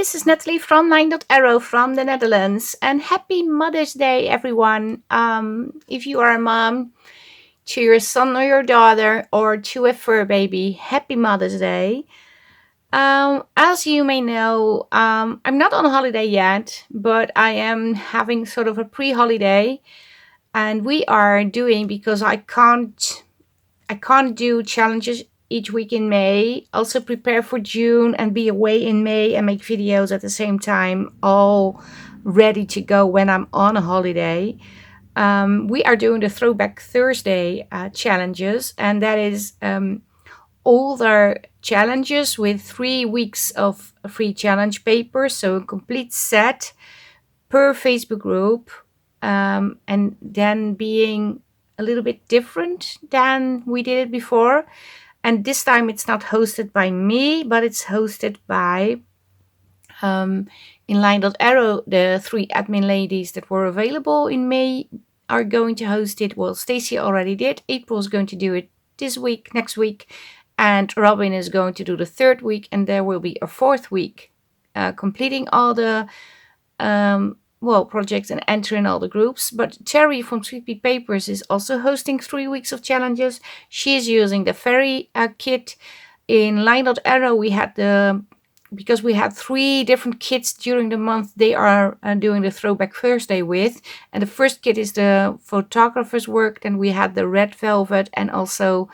this is Nathalie from LineDotArrow from the Netherlands, and happy Mother's Day, everyone. If you are a mom to your son or your daughter or to a fur baby, happy Mother's Day. As you may know, I'm not on holiday yet, but I am having sort of a pre-holiday, and we are doing, because I can't do challenges each week in May, also prepare for June and be away in May and make videos at the same time, all ready to go when I'm on a holiday. We are doing the Throwback Thursday challenges, and that is older challenges with 3 weeks of free challenge papers, so a complete set per Facebook group, and then being a little bit different than we did it before. And this time it's not hosted by me, but it's hosted by in LineDotArrow. The 3 admin ladies that were available in May are going to host it. Well, Stacey already did. April is going to do it this week, next week, and Robin is going to do the 3rd week, and there will be a 4th week, completing all the projects and entering all the groups. But Terry from Pea Papers is also hosting 3 weeks of challenges. She's using the fairy kit. In LineDotArrow, because we had 3 different kits during the month, they are doing the Throwback Thursday with. And the first kit is the photographer's work. Then we had the red velvet and also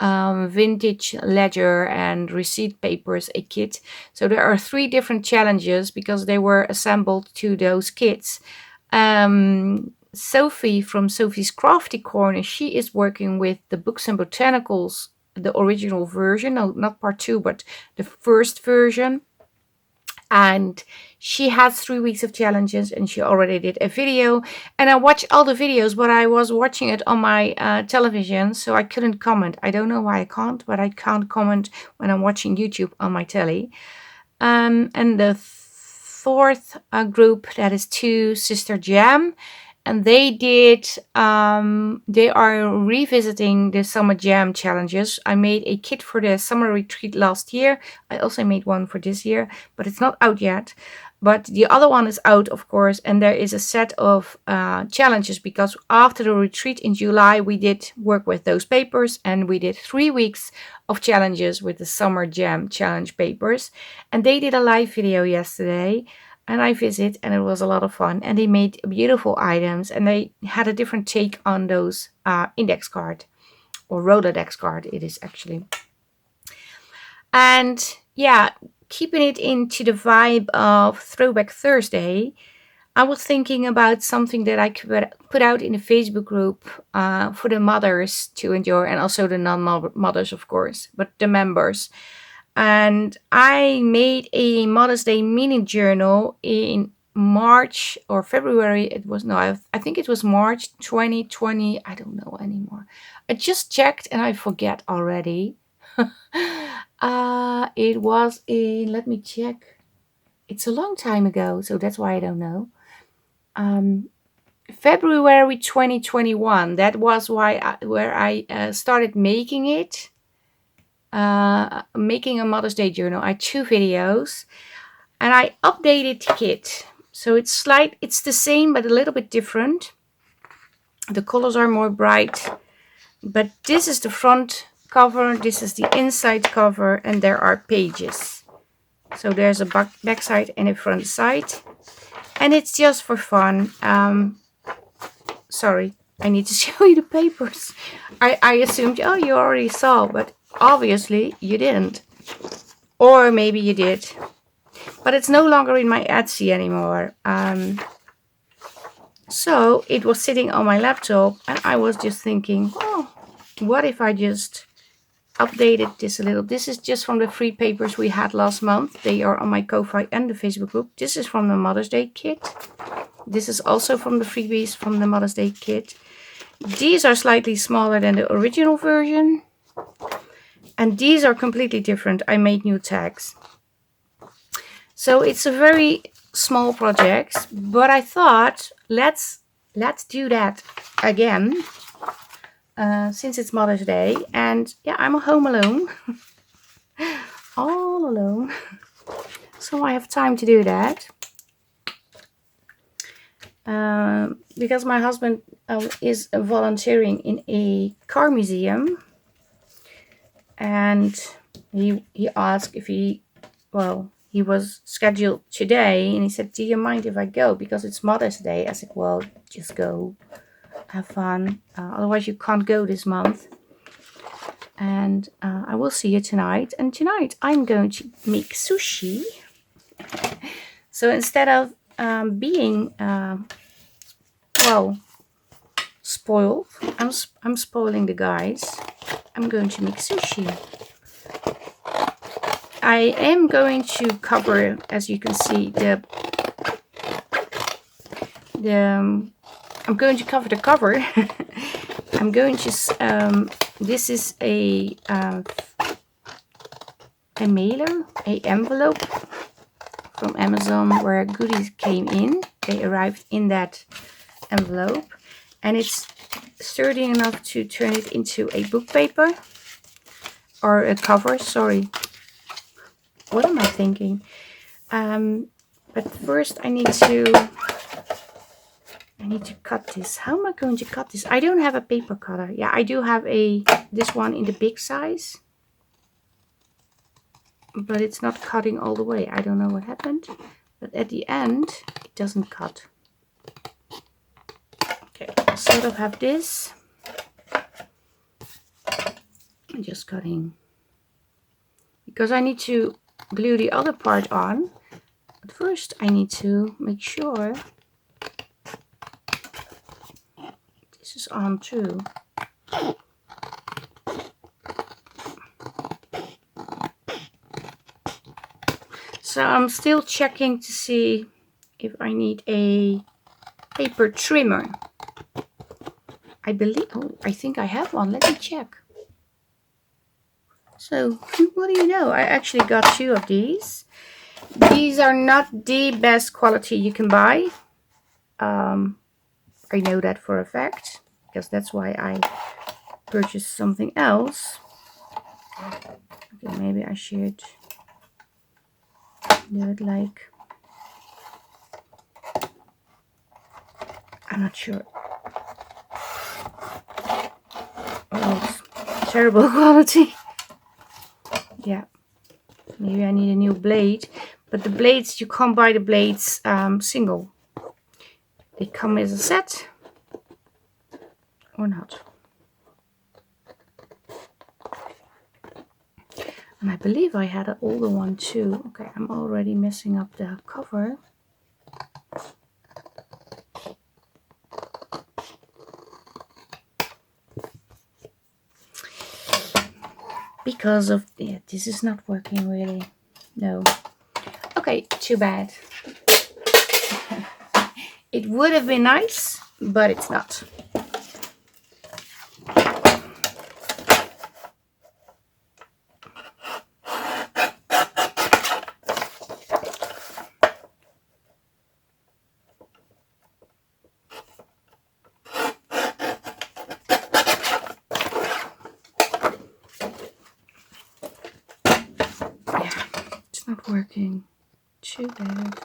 vintage ledger and receipt papers, a kit. So there are 3 different challenges because they were assembled to those kits. Sophie from Sophie's Carfty Corner, she is working with the Books and Botanicals, the original version, no, not part 2, but the first version. And she has 3 weeks of challenges, and she already did a video. And I watched all the videos, but I was watching it on my television, so I couldn't comment. I don't know why I can't, but I can't comment when I'm watching YouTube on my telly. And the 4th group, that is 2 Sister Jam. And they are revisiting the Summer Jam challenges. I made a kit for the summer retreat last year. I also made one for this year, but it's not out yet. But the other one is out, of course, and there is a set of challenges, because after the retreat in July, we did work with those papers, and we did 3 weeks of challenges with the Summer Jam challenge papers. And they did a live video yesterday, and I visited, and it was a lot of fun. And they made beautiful items, and they had a different take on those index card, or Rolodex card it is actually. And yeah, keeping it into the vibe of Throwback Thursday, I was thinking about something that I could put out in the Facebook group for the mothers to enjoy, and also the non-mothers, of course, but the members. And I made a Mother's Day mini journal in March or February. I think it was March 2020. I don't know anymore. I just checked and I forget already. It was in, let me check. It's a long time ago, so that's why I don't know. February 2021. That was where I started making it. Making a Mother's Day journal. I had 2 videos, and I updated the kit. So it's the same, but a little bit different. The colors are more bright, but this is the front cover, this is the inside cover, and there are pages. So there's a back side and a front side, and it's just for fun. Sorry, I need to show you the papers. I assumed, oh, you already saw, but obviously you didn't, or maybe you did, but it's no longer in my Etsy anymore. So it was sitting on my laptop, and I was just thinking, oh, what if I just updated this a little. This is just from the free papers we had last month. They are on my Ko-Fi and the Facebook group. This is from the Mother's Day kit. This is also from the freebies from the Mother's Day kit. These are slightly smaller than the original version. And these are completely different. I made new tags. So it's a very small project, but I thought let's do that again, since it's Mother's Day, and yeah, I'm home alone, all alone. So I have time to do that. Because my husband is volunteering in a car museum, and he asked if he was scheduled today, and he said, do you mind if I go, because it's Mother's Day? I said, well, just go, have fun, otherwise you can't go this month. And I will see you tonight, and tonight I'm going to make sushi. So instead of being spoiled, I'm spoiling the guys. I'm going to make sushi. I am going to cover, as you can see, I'm going to cover the cover. I'm going to this is a mailer, a envelope from Amazon where goodies came in. They arrived in that envelope, and it's sturdy enough to turn it into a book paper or a cover. Sorry, what am I thinking? But first I need to cut this. How am I going to cut this? I don't have a paper cutter. Yeah, I do have this one in the big size, but it's not cutting all the way. I don't know what happened, but at the end it doesn't cut. Okay, I sort of have this. I'm just cutting because I need to glue the other part on. But first I need to make sure this is on too. So I'm still checking to see if I need a paper trimmer. I think I have one. Let me check. So what do you know? I actually got 2 of these. These are not the best quality you can buy. I know that for a fact, because that's why I purchased something else. Okay, maybe I should do it like, I'm not sure. Oh, it's terrible quality. Yeah, maybe I need a new blade. But the blades, you can't buy the blades single. They come as a set or not. And I believe I had an older one too. Okay, I'm already messing up the cover. Because of, yeah, this is not working really. No. Okay, too bad. It would have been nice, but it's not. Not working. Too bad.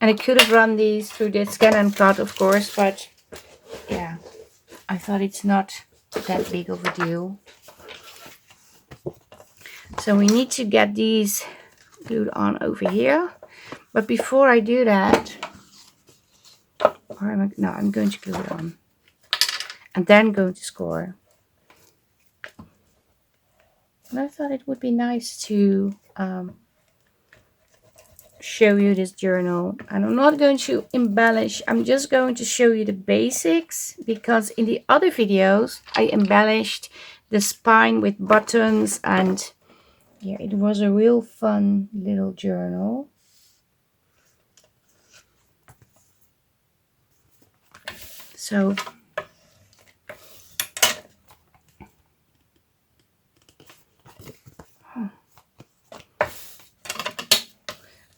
And I could have run these through the scan and cut, of course, but yeah, I thought it's not that big of a deal. So we need to get these glued on over here. But before I do that, I'm going to glue it on and then going to score. And I thought it would be nice to show you this journal. And I'm not going to embellish. I'm just going to show you the basics, because in the other videos I embellished the spine with buttons, and yeah, it was a real fun little journal. So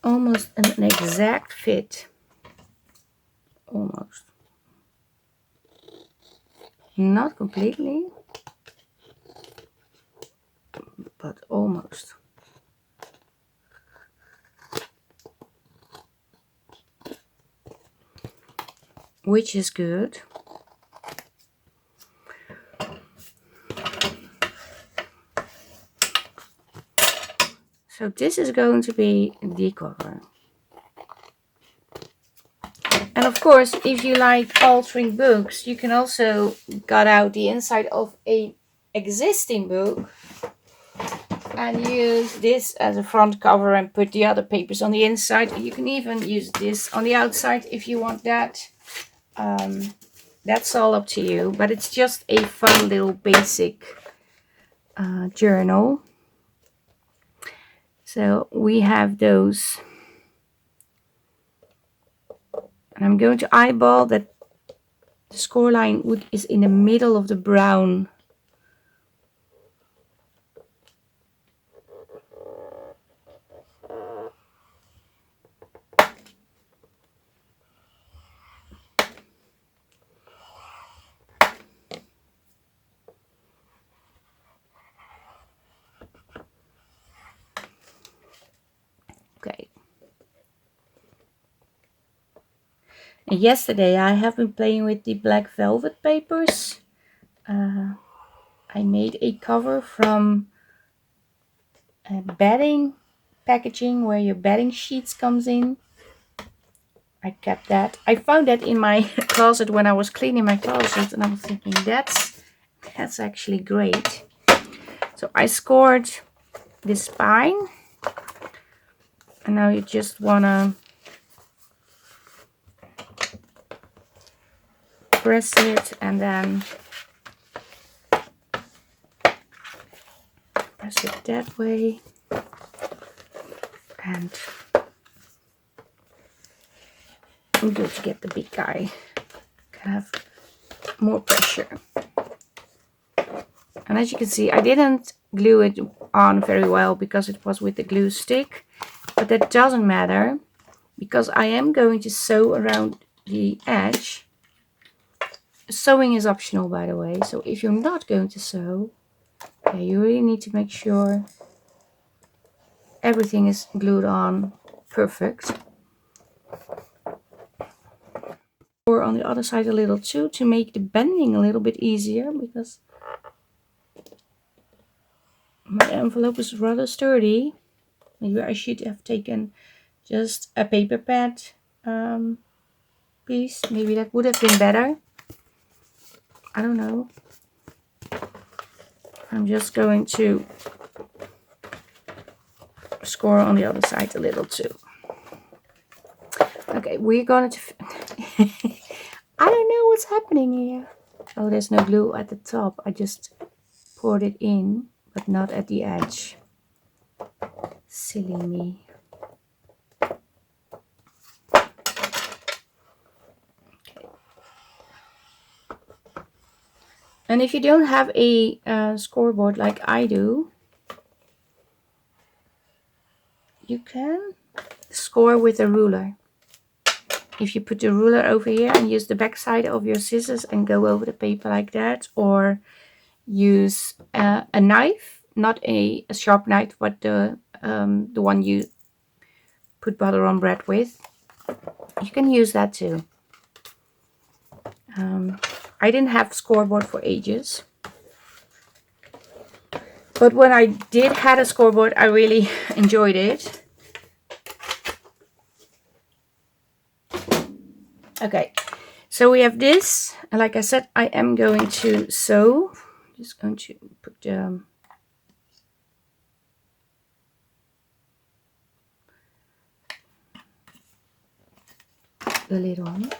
almost an exact fit. Almost. Not completely, but almost. Which is good. So this is going to be the cover. And of course, if you like altering books, you can also cut out the inside of an existing book and use this as a front cover and put the other papers on the inside. You can even use this on the outside if you want that. That's all up to you, but it's just a fun little basic journal. So we have those. And I'm going to eyeball that the score line is in the middle of the brown. Okay. And yesterday I have been playing with the black velvet papers. I made a cover from bedding packaging where your bedding sheets comes in. I kept that. I found that in my closet when I was cleaning my closet, and I was thinking that's actually great. So I scored the spine, and now you just wanna press it and then press it that way, and I'm going to get the big guy. Can have more pressure. And as you can see, I didn't glue it on very well because it was with the glue stick, but that doesn't matter because I am going to sew around the edge. Sewing is optional, by the way, so if you're not going to sew, you really need to make sure everything is glued on perfect. Or on the other side a little too, to make the bending a little bit easier, because my envelope is rather sturdy. Maybe I should have taken just a paper pad piece. Maybe that would have been better. I don't know. I'm just going to score on the other side a little too. Okay, we're going to... I don't know what's happening here. Oh, there's no glue at the top. I just poured it in, but not at the edge. Silly me. Okay. And if you don't have a scoreboard like I do, you can score with a ruler. If you put the ruler over here and use the back side of your scissors and go over the paper like that, or use a knife, not a sharp knife, but the one you put butter on bread with, you can use that too. I didn't have scoreboard for ages, but when I did have a scoreboard, I really enjoyed it. Okay, so we have this, and like I said, I am going to sew. Just going to put the lid on.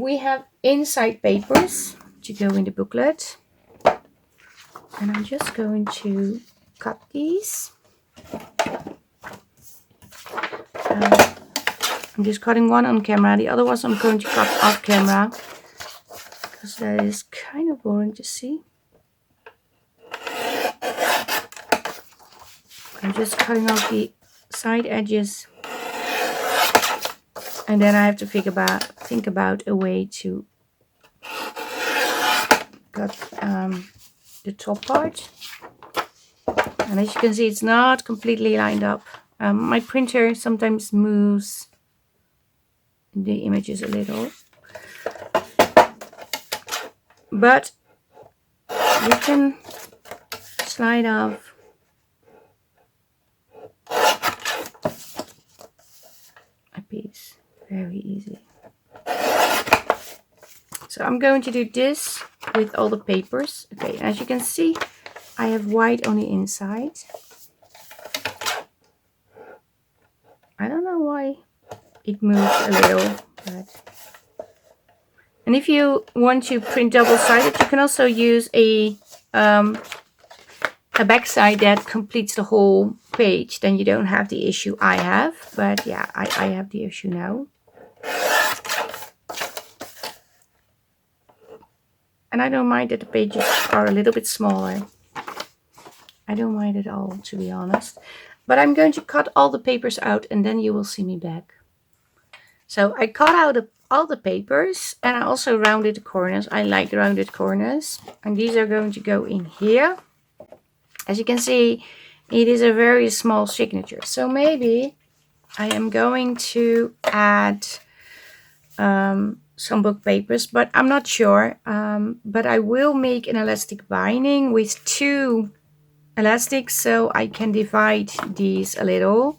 We have inside papers to go in the booklet, and I'm just going to cut these. I'm just cutting one on camera, the other ones I'm going to cut off camera because that is kind of boring to see. I'm just cutting off the side edges. And then I have to think about a way to cut the top part. And as you can see, it's not completely lined up. My printer sometimes moves the images a little. But you can slide off a piece very easy. So I'm going to do this with all the papers. Okay, as you can see, I have white on the inside. I don't know why it moves a little, but... And if you want to print double-sided, you can also use a backside that completes the whole page. Then you don't have the issue I have. But yeah, I have the issue now. And I don't mind that the pages are a little bit smaller. I don't mind at all, to be honest. But I'm going to cut all the papers out and then you will see me back. So I cut out all the papers and I also rounded the corners. I like rounded corners. And these are going to go in here. As you can see, it is a very small signature. So maybe I am going to add some book papers, but I'm not sure. But I will make an elastic binding with 2 elastics so I can divide these a little.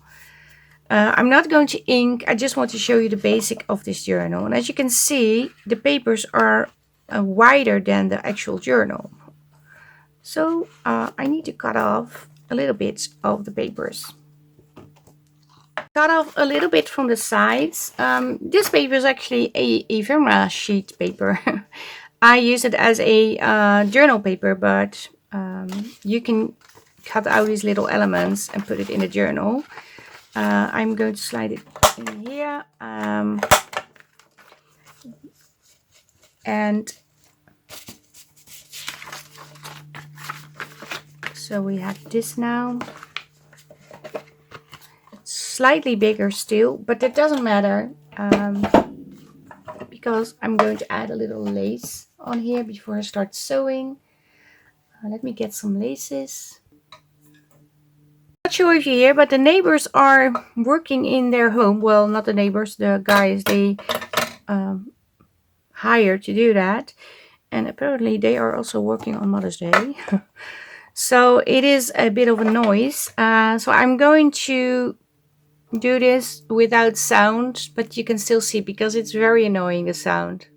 I'm not going to ink. I just want to show you the basic of this journal. And as you can see, the papers are wider than the actual journal. So I need to cut off a little bit of the papers. Cut off a little bit from the sides. This paper is actually a ephemera sheet paper. I use it as a journal paper, but you can cut out these little elements and put it in a journal. I'm going to slide it in here. And so we have this now. It's slightly bigger still, but that doesn't matter because I'm going to add a little lace on here before I start sewing. Let me get some laces. Not sure if you hear, but the neighbors are working in their home. Well, not the neighbors, the guys they hired to do that. And apparently they are also working on Mother's Day. So it is a bit of a noise. So I'm going to do this without sound, but you can still see because it's very annoying, the sound.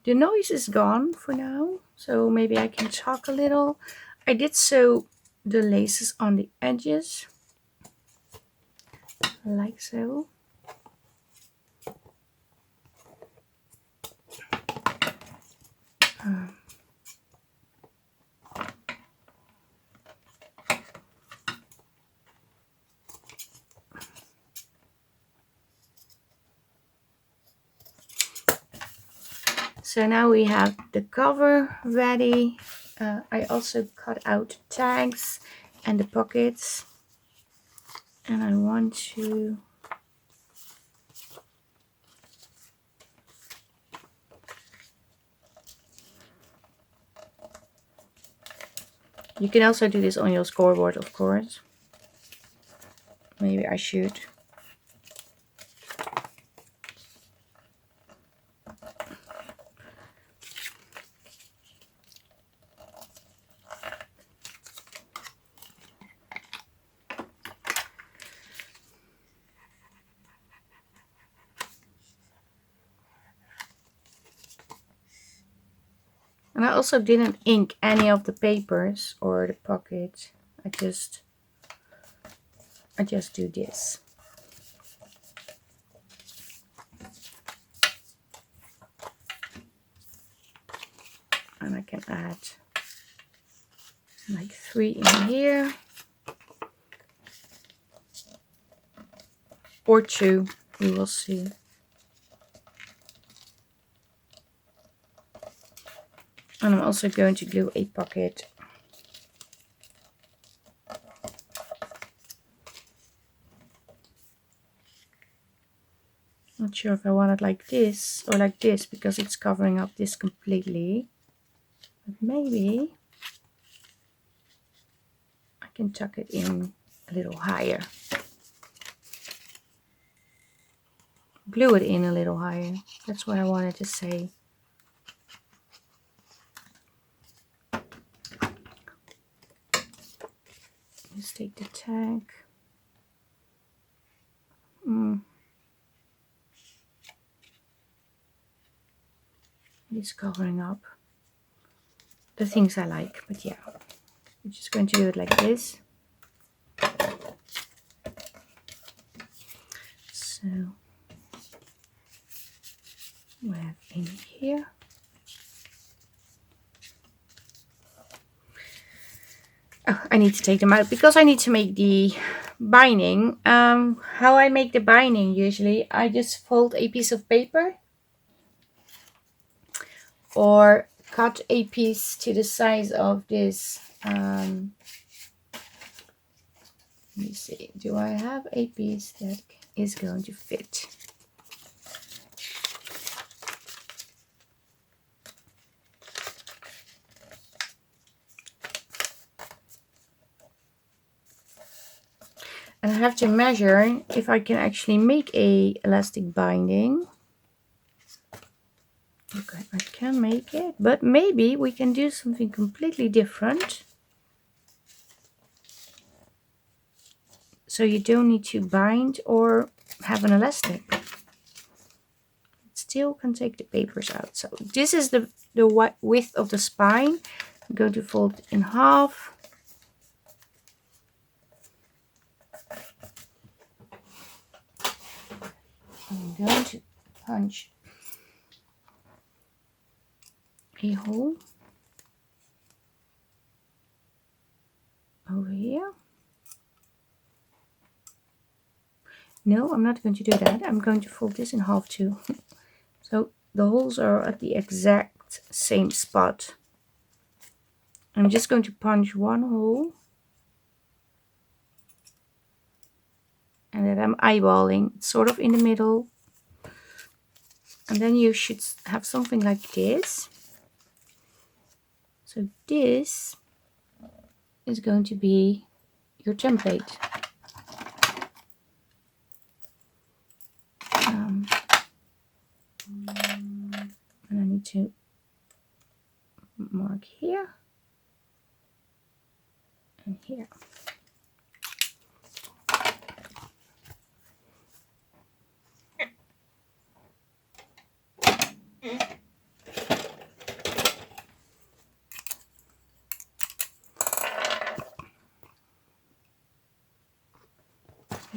The noise is gone for now, so maybe I can talk a little. I did sew the laces on the edges, like so. So now we have the cover ready. I also cut out tags and the pockets. And I want to you can also do this on your scoreboard, of course. Maybe I should. And I also didn't ink any of the papers or the pocket. I just do this. And I can add like 3 in here. Or 2, we will see. And I'm also going to glue a pocket. Not sure if I want it like this or like this because it's covering up this completely. But maybe I can tuck it in a little higher. Glue it in a little higher. That's what I wanted to say. Let's take the tag. It's covering up the things I like, but yeah, I'm just going to do it like this. So we have in here. Oh, I need to take them out because I need to make the binding. How I make the binding usually, I just fold a piece of paper or cut a piece to the size of this. Let me see, do I have a piece that is going to fit? And I have to measure if I can actually make a elastic binding. Okay, I can make it, but maybe we can do something completely different. So you don't need to bind or have an elastic. It still can take the papers out. So this is the width of the spine. I'm going to fold it in half. I'm going to punch a hole over here. No, I'm not going to do that. I'm going to fold this in half too. So the holes are at the exact same spot. I'm just going to punch one hole. And then I'm eyeballing, sort of in the middle. And then you should have something like this. So this is going to be your template. And I need to mark here and here.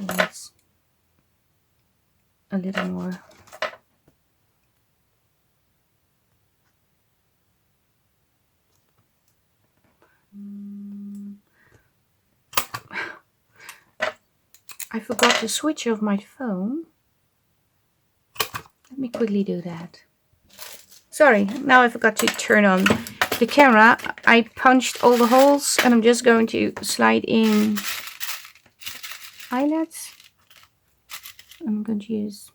And it's a little more. I forgot to switch off my phone. Let me quickly do that. Sorry, now I forgot to turn on the camera. I punched all the holes and I'm just going to slide in eyelets. I'm going to use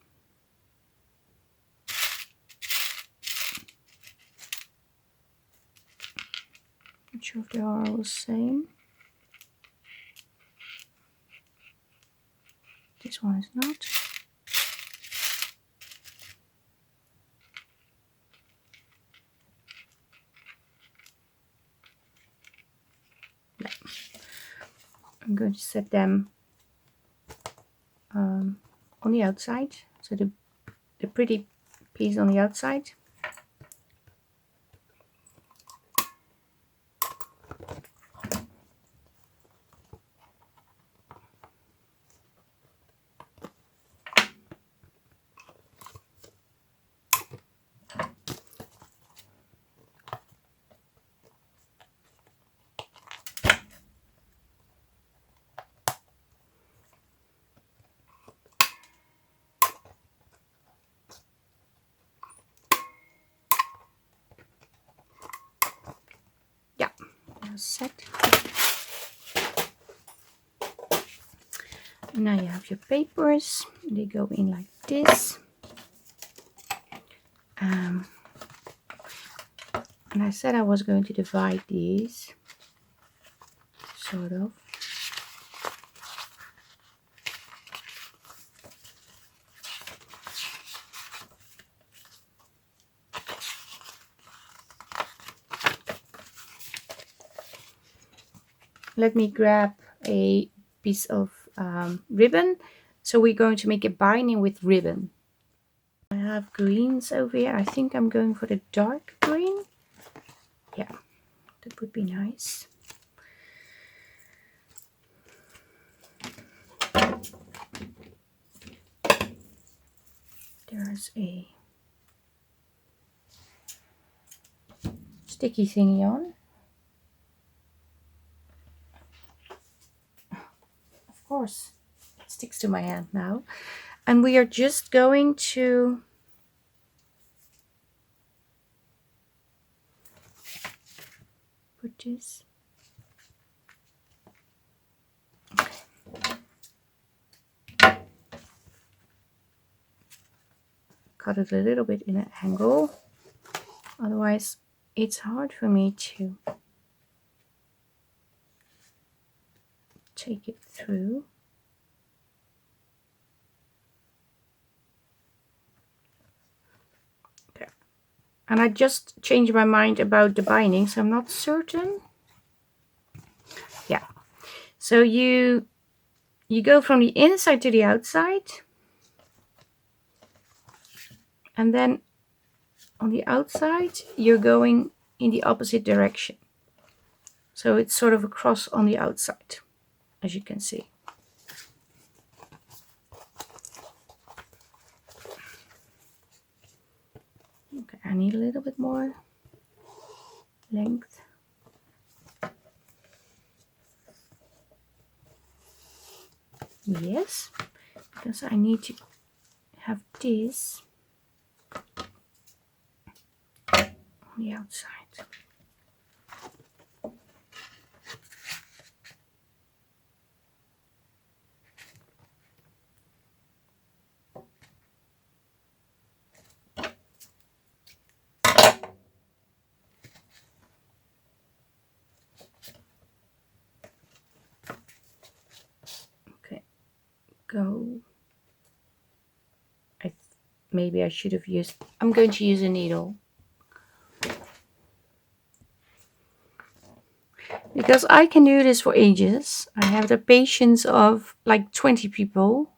not sure if they are all the same. This one is not. No. I'm going to set them on the outside, so the pretty piece on the outside. set. And now you have your papers. They go in like this. And I said I was going to divide these, sort of. Let me grab a piece of ribbon. So we're going to make a binding with ribbon. I have greens over here. I think I'm going for the dark green. Yeah, that would be nice. There's a sticky thingy on. Of course, it sticks to my hand now. And we are just going to put this. Okay. Cut it a little bit in an angle. Otherwise, it's hard for me to take it through. Okay. And I just changed my mind about the binding, so I'm not certain. Yeah. So you go from the inside to the outside. And then on the outside, you're going in the opposite direction. So it's sort of a cross on the outside, as you can see. Okay, I need a little bit more length. Yes, because I need to have this on the outside. Go. Maybe I should have used, I'm going to use a needle. Because I can do this for ages. I have the patience of like 20 people.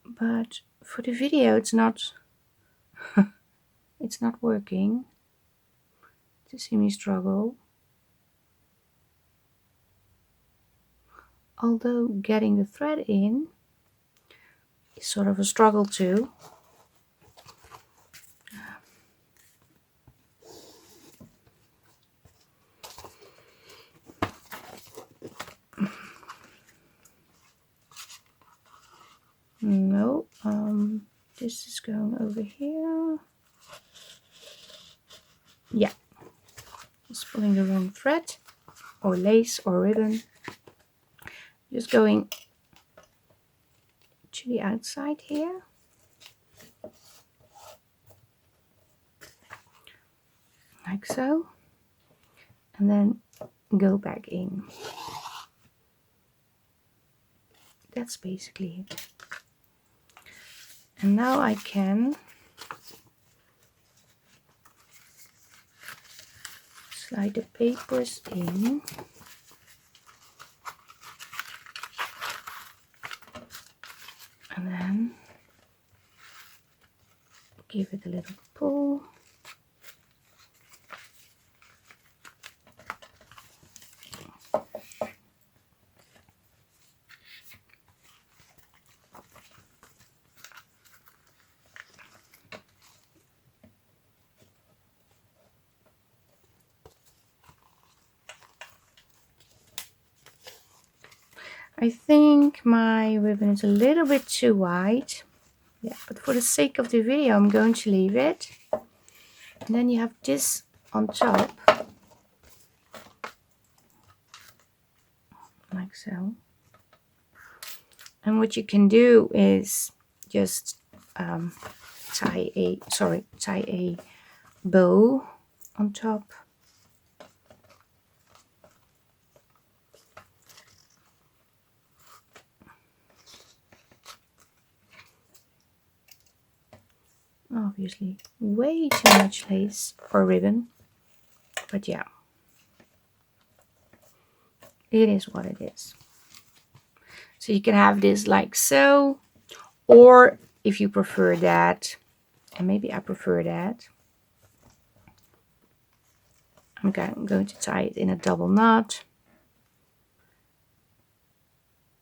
But for the video it's not it's not working. To see me struggle. Although getting the thread in is sort of a struggle too. No, this is going over here. Yeah, just pulling the wrong thread or lace or ribbon. Just going to the outside here. Like so. And then go back in. That's basically it. And now I can slide the papers in. And then give it a little pull. I think my ribbon is a little bit too wide. Yeah, but for the sake of the video, I'm going to leave it. And then you have this on top. like so. And what you can do is just tie a bow on top. Obviously way too much lace or ribbon, but yeah, it is what it is. So you can have this like so, or if you prefer that, and maybe I prefer that, I'm going to tie it in a double knot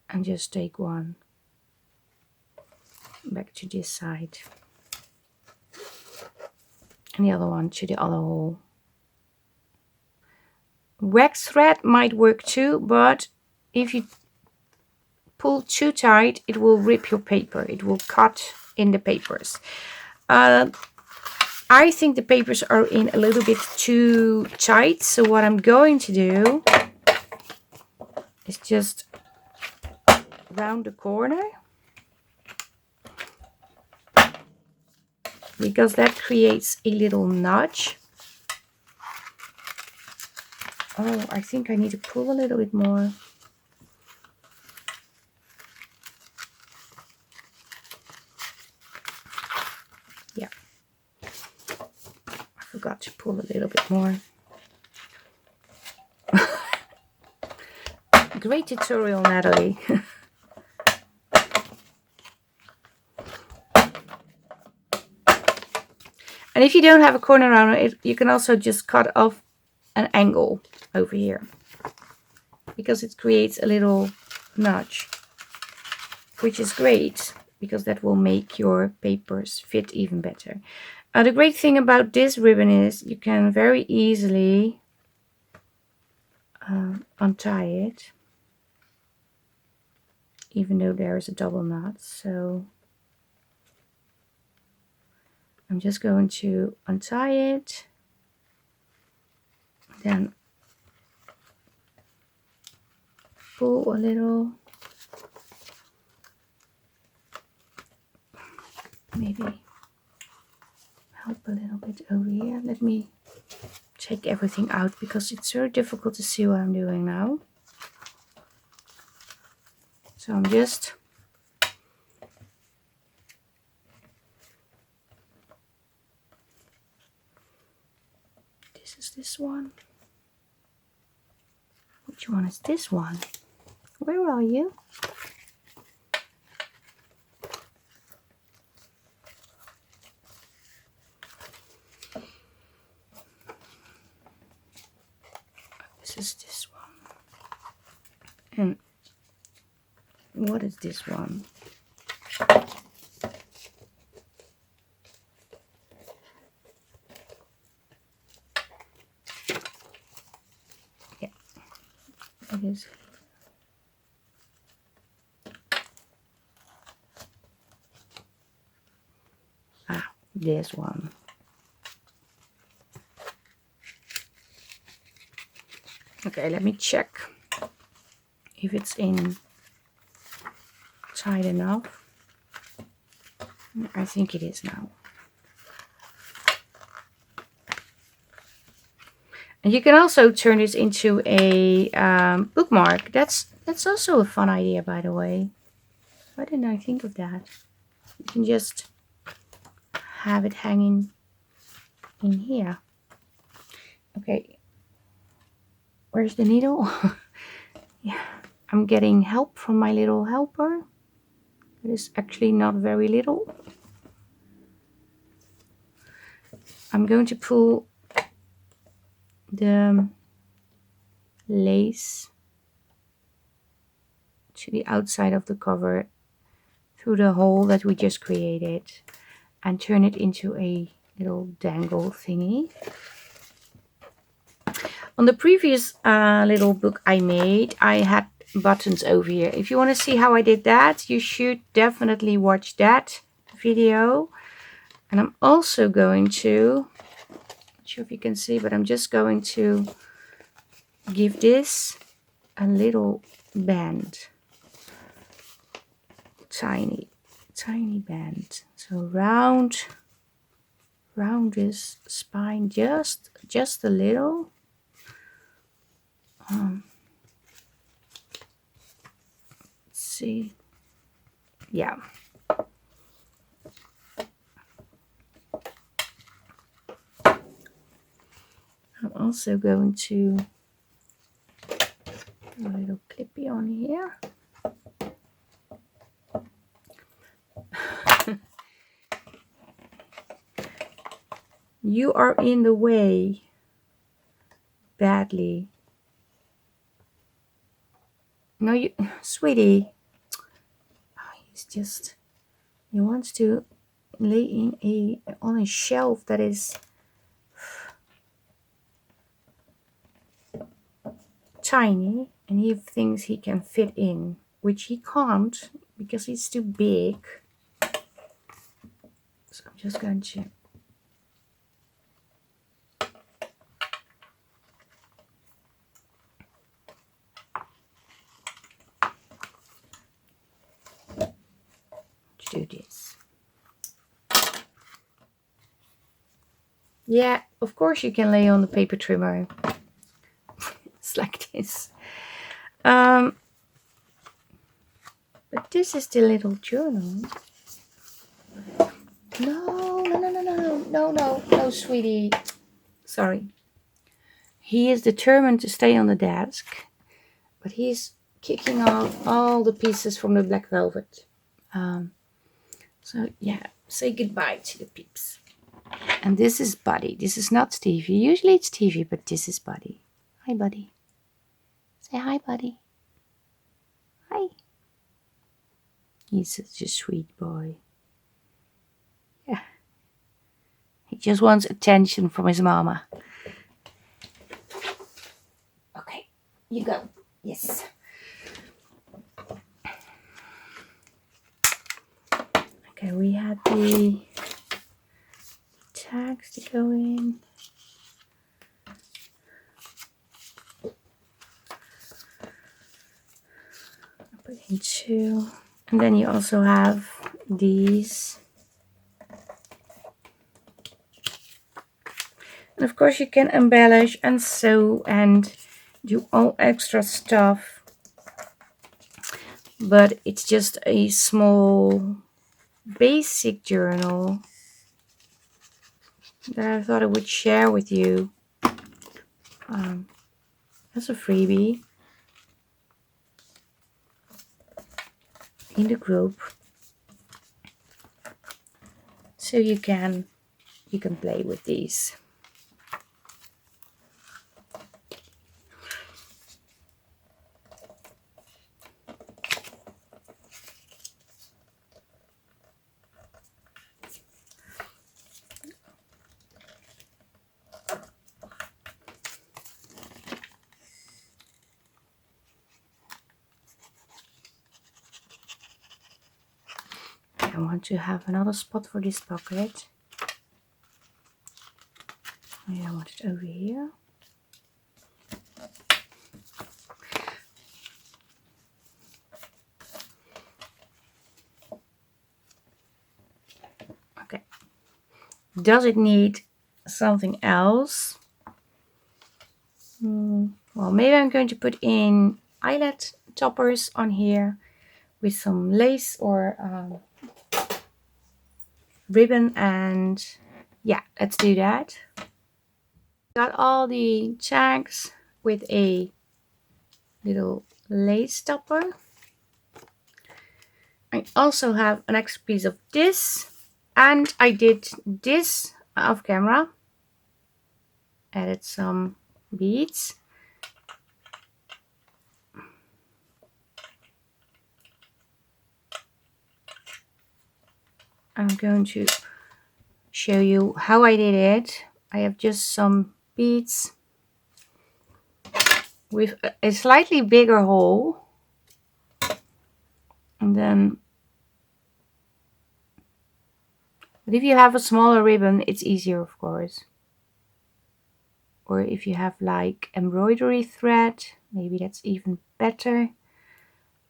and just take one back to this side and the other one to the other hole. Wax thread might work too, but if you pull too tight, it will rip your paper. It will cut in the papers. I think the papers are in a little bit too tight, so what I'm going to do is just round the corner, because that creates a little notch. Oh, I think I need to pull a little bit more. Yeah, I forgot to pull a little bit more. Great tutorial, Nathalie. And if you don't have a corner around it, you can also just cut off an angle over here, because it creates a little notch, which is great because that will make your papers fit even better. The great thing about this ribbon is you can very easily untie it, even though there is a double knot. So I'm just going to untie it, then pull a little, maybe help a little bit over here. Let me take everything out because it's very difficult to see what I'm doing now. So I'm just this one. Which one is this one? Where are you? This is this one. And what is this one? Yeah, it is. Ah, this one. Okay, let me check if it's in tight enough. I think it is now. And you can also turn this into a bookmark. That's also a fun idea, by the way. Why didn't I think of that? You can just have it hanging in here. Okay. Where's the needle? Yeah, I'm getting help from my little helper. It is actually not very little. I'm going to pull the lace to the outside of the cover through the hole that we just created and turn it into a little dangle thingy. On the previous little book I made, I had buttons over here. If you want to see how I did that, you should definitely watch that video. And I'm also going to, not sure if you can see, but I'm just going to give this a little band, tiny band. So round this spine just a little. Let's see, yeah. I'm also going to put a little clippy on here. You are in the way badly. No, you, sweetie. Oh, he wants to lay in on a shelf that is tiny, and he thinks he can fit in, which he can't because it's too big. So I'm just going to do this. Yeah, of course you can lay on the paper trimmer. It's like this. But this is the little journal. No, sweetie. Sorry. He is determined to stay on the desk, but he's kicking off all the pieces from the black velvet. So yeah, say goodbye to the peeps. And this is Buddy. This is not Stevie. Usually it's Stevie, but this is Buddy. Hi, Buddy. Say hi, Buddy. Hi. He's such a sweet boy. Yeah. He just wants attention from his mama. Okay, you go. Yes. Okay, we had the tags to go in. I'll put in 2. And then you also have these. And of course you can embellish and sew and do all extra stuff. But it's just a small basic journal that I thought I would share with you as a freebie in the group, so you can play with these. I want to have another spot for this pocket. I want it over here. Okay. Does it need something else? Well, maybe I'm going to put in eyelet toppers on here with some lace or ribbon, and yeah, let's do that. Got all the tags with a little lace topper. I also have an extra piece of this, and I did this off camera. Added some beads. I'm going to show you how I did it. I have just some beads with a slightly bigger hole, and then, but if you have a smaller ribbon, it's easier, of course. or if you have like embroidery thread, maybe that's even better.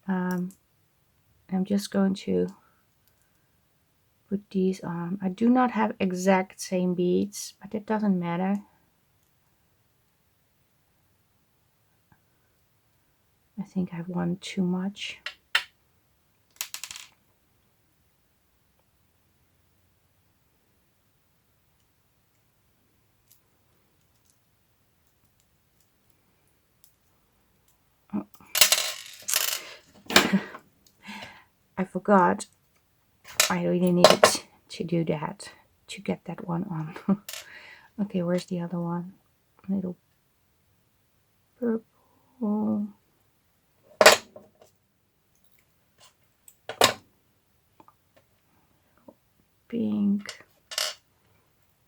I'm just going to put these on. I do not have exact same beads, but it doesn't matter. I think I have one too much. Oh. I forgot. I really needed to do that, to get that one on. Okay, where's the other one? Little purple. Pink.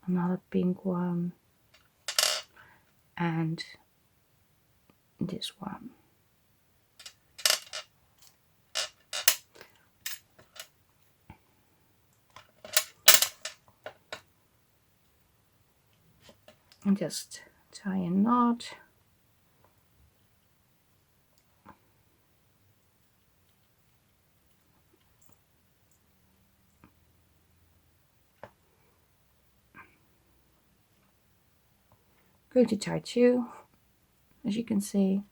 Another pink one. And this one. And just tie a knot. Going to tie two, as you can see.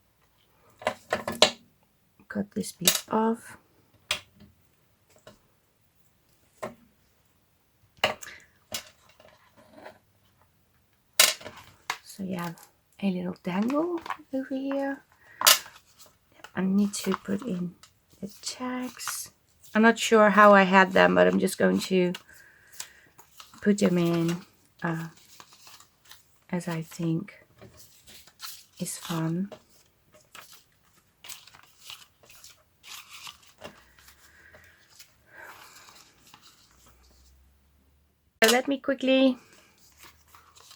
Cut this piece off. So you have a little dangle over here. I need to put in the tags. I'm not sure how I had them, but I'm just going to put them in as I think is fun. Let me quickly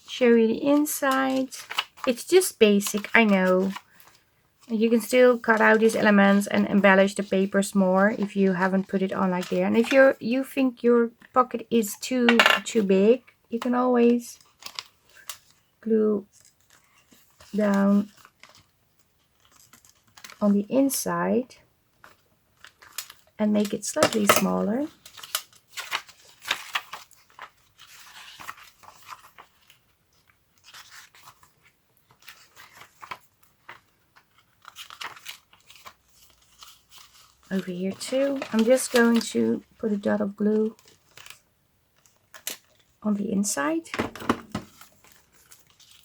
show you the inside. It's just basic, I know. You can still cut out these elements and embellish the papers more if you haven't put it on like there. And if you think your pocket is too big, you can always glue down on the inside and make it slightly smaller. Over here too, I'm just going to put a dot of glue on the inside,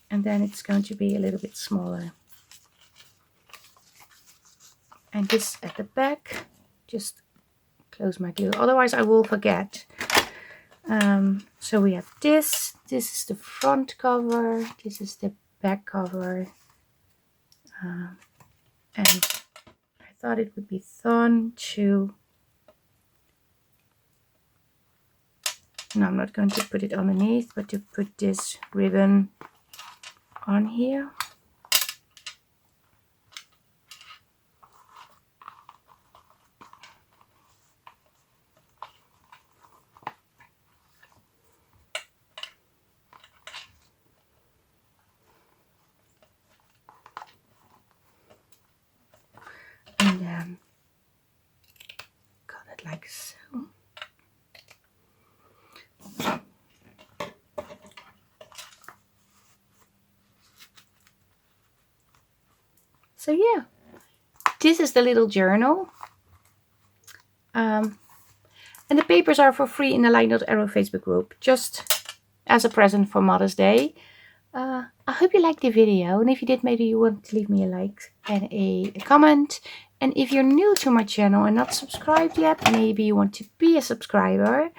and then it's going to be a little bit smaller. And this at the back, just close my glue, otherwise I will forget. So we have this is the front cover, this is the back cover, and I thought it would be fun to, no, I'm not going to put it underneath, but to put this ribbon on here. And then cut it like so. So yeah, this is the little journal. And the papers are for free in the LineDotArrow Facebook group, just as a present for Mother's Day. I hope you liked the video, and if you did, maybe you want to leave me a like and a comment. And if you're new to my channel and not subscribed yet, maybe you want to be a subscriber.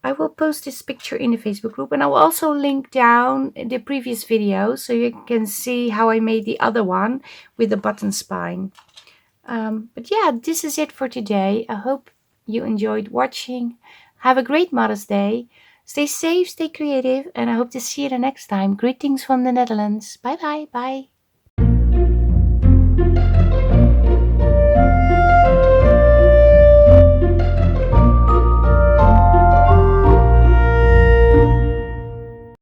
I will post this picture in the Facebook group, and I will also link down the previous video so you can see how I made the other one with the button spine. But yeah, this is it for today. I hope you enjoyed watching. Have a great Mother's Day. Stay safe, stay creative, and I hope to see you the next time. Greetings from the Netherlands. Bye bye. Bye.